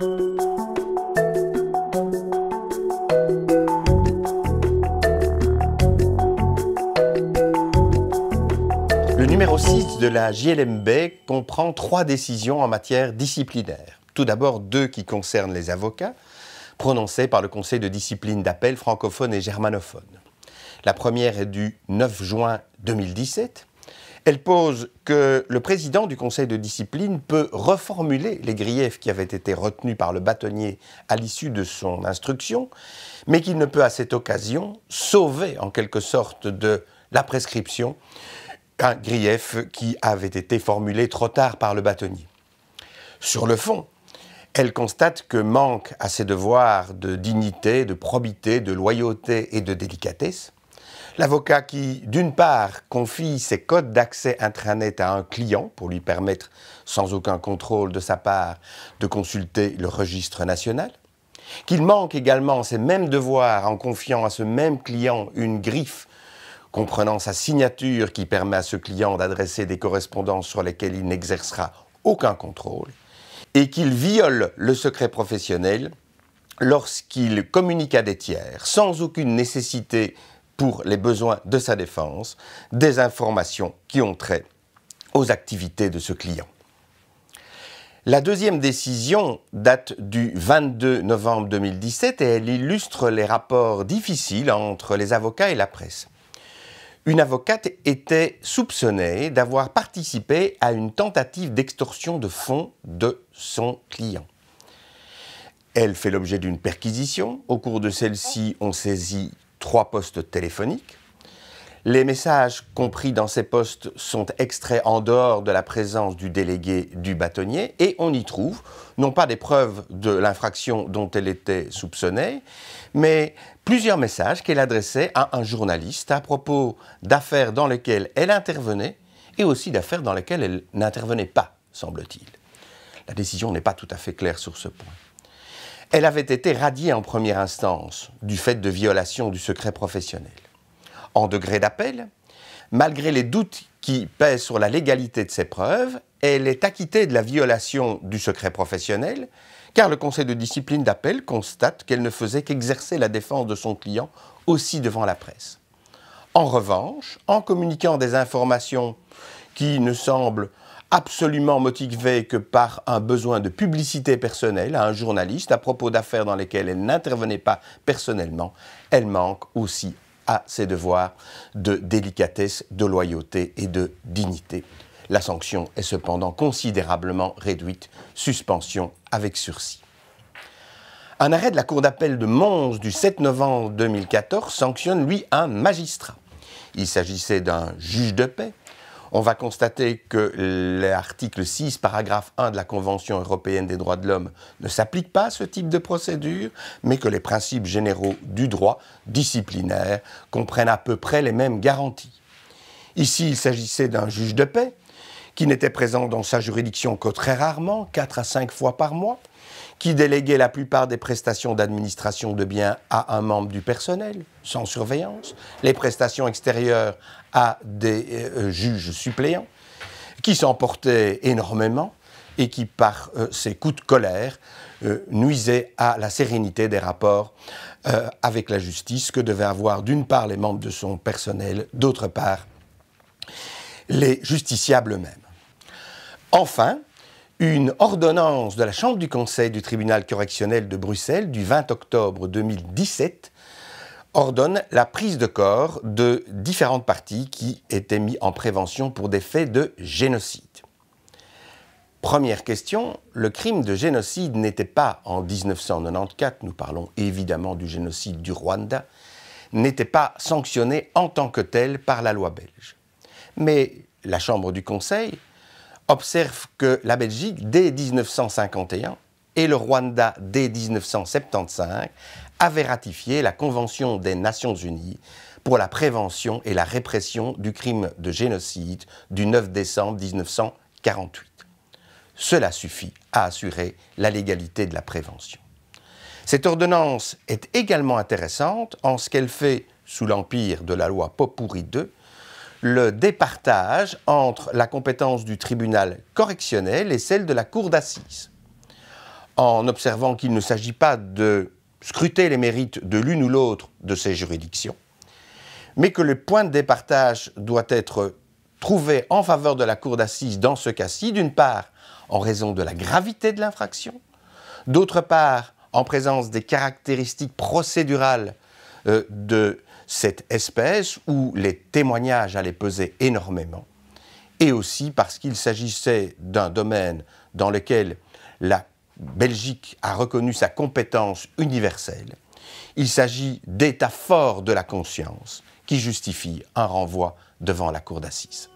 Le numéro 6 de la JLMB comprend 3 décisions en matière disciplinaire. Tout d'abord, 2 qui concernent les avocats, prononcées par le Conseil de discipline d'appel francophone et germanophone. La première est du 9 juin 2017. Elle pose que le président du Conseil de discipline peut reformuler les griefs qui avaient été retenus par le bâtonnier à l'issue de son instruction, mais qu'il ne peut à cette occasion sauver en quelque sorte de la prescription un grief qui avait été formulé trop tard par le bâtonnier. Sur le fond, elle constate que manque à ses devoirs de dignité, de probité, de loyauté et de délicatesse l'avocat qui, d'une part, confie ses codes d'accès intranet à un client pour lui permettre, sans aucun contrôle de sa part, de consulter le registre national, qu'il manque également ses mêmes devoirs en confiant à ce même client une griffe comprenant sa signature qui permet à ce client d'adresser des correspondances sur lesquelles il n'exercera aucun contrôle, et qu'il viole le secret professionnel lorsqu'il communique à des tiers, sans aucune nécessité pour les besoins de sa défense, des informations qui ont trait aux activités de ce client. La deuxième décision date du 22 novembre 2017 et elle illustre les rapports difficiles entre les avocats et la presse. Une avocate était soupçonnée d'avoir participé à une tentative d'extorsion de fonds de son client. Elle fait l'objet d'une perquisition. Au cours de celle-ci, on saisit 3 postes téléphoniques. Les messages compris dans ces postes sont extraits en dehors de la présence du délégué du bâtonnier et on y trouve, non pas des preuves de l'infraction dont elle était soupçonnée, mais plusieurs messages qu'elle adressait à un journaliste à propos d'affaires dans lesquelles elle intervenait et aussi d'affaires dans lesquelles elle n'intervenait pas, semble-t-il. La décision n'est pas tout à fait claire sur ce point. Elle avait été radiée en première instance du fait de violation du secret professionnel. En degré d'appel, malgré les doutes qui pèsent sur la légalité de ces preuves, elle est acquittée de la violation du secret professionnel, car le Conseil de discipline d'appel constate qu'elle ne faisait qu'exercer la défense de son client aussi devant la presse. En revanche, en communiquant des informations qui ne semblent absolument motivée que par un besoin de publicité personnelle à un journaliste à propos d'affaires dans lesquelles elle n'intervenait pas personnellement, elle manque aussi à ses devoirs de délicatesse, de loyauté et de dignité. La sanction est cependant considérablement réduite, suspension avec sursis. Un arrêt de la Cour d'appel de Mons du 7 novembre 2014 sanctionne, lui, un magistrat. Il s'agissait d'un juge de paix. On va constater que l'article 6, paragraphe 1 de la Convention européenne des droits de l'homme ne s'applique pas à ce type de procédure, mais que les principes généraux du droit disciplinaire comprennent à peu près les mêmes garanties. Ici, il s'agissait d'un juge de paix qui n'était présent dans sa juridiction que très rarement, 4 à 5 fois par mois, qui déléguait la plupart des prestations d'administration de biens à un membre du personnel, sans surveillance, les prestations extérieures à des juges suppléants, qui s'emportaient énormément et qui, par ses coups de colère, nuisaient à la sérénité des rapports avec la justice que devaient avoir d'une part les membres de son personnel, d'autre part les justiciables eux-mêmes. Enfin, une ordonnance de la Chambre du Conseil du tribunal correctionnel de Bruxelles du 20 octobre 2017 ordonne la prise de corps de différentes parties qui étaient mises en prévention pour des faits de génocide. Première question, le crime de génocide n'était pas en 1994, nous parlons évidemment du génocide du Rwanda, n'était pas sanctionné en tant que tel par la loi belge. Mais la Chambre du Conseil observe que la Belgique, dès 1951, et le Rwanda, dès 1975, avaient ratifié la Convention des Nations Unies pour la prévention et la répression du crime de génocide du 9 décembre 1948. Cela suffit à assurer la légalité de la prévention. Cette ordonnance est également intéressante en ce qu'elle fait, sous l'empire de la loi Pot-Pourri II, le départage entre la compétence du tribunal correctionnel et celle de la cour d'assises. en observant qu'il ne s'agit pas de scruter les mérites de l'une ou l'autre de ces juridictions, mais que le point de départage doit être trouvé en faveur de la cour d'assises dans ce cas-ci, d'une part en raison de la gravité de l'infraction, d'autre part en présence des caractéristiques procédurales de cette espèce où les témoignages allaient peser énormément, et aussi parce qu'il s'agissait d'un domaine dans lequel la Belgique a reconnu sa compétence universelle. Il s'agit d'états forts de la conscience qui justifient un renvoi devant la cour d'assises.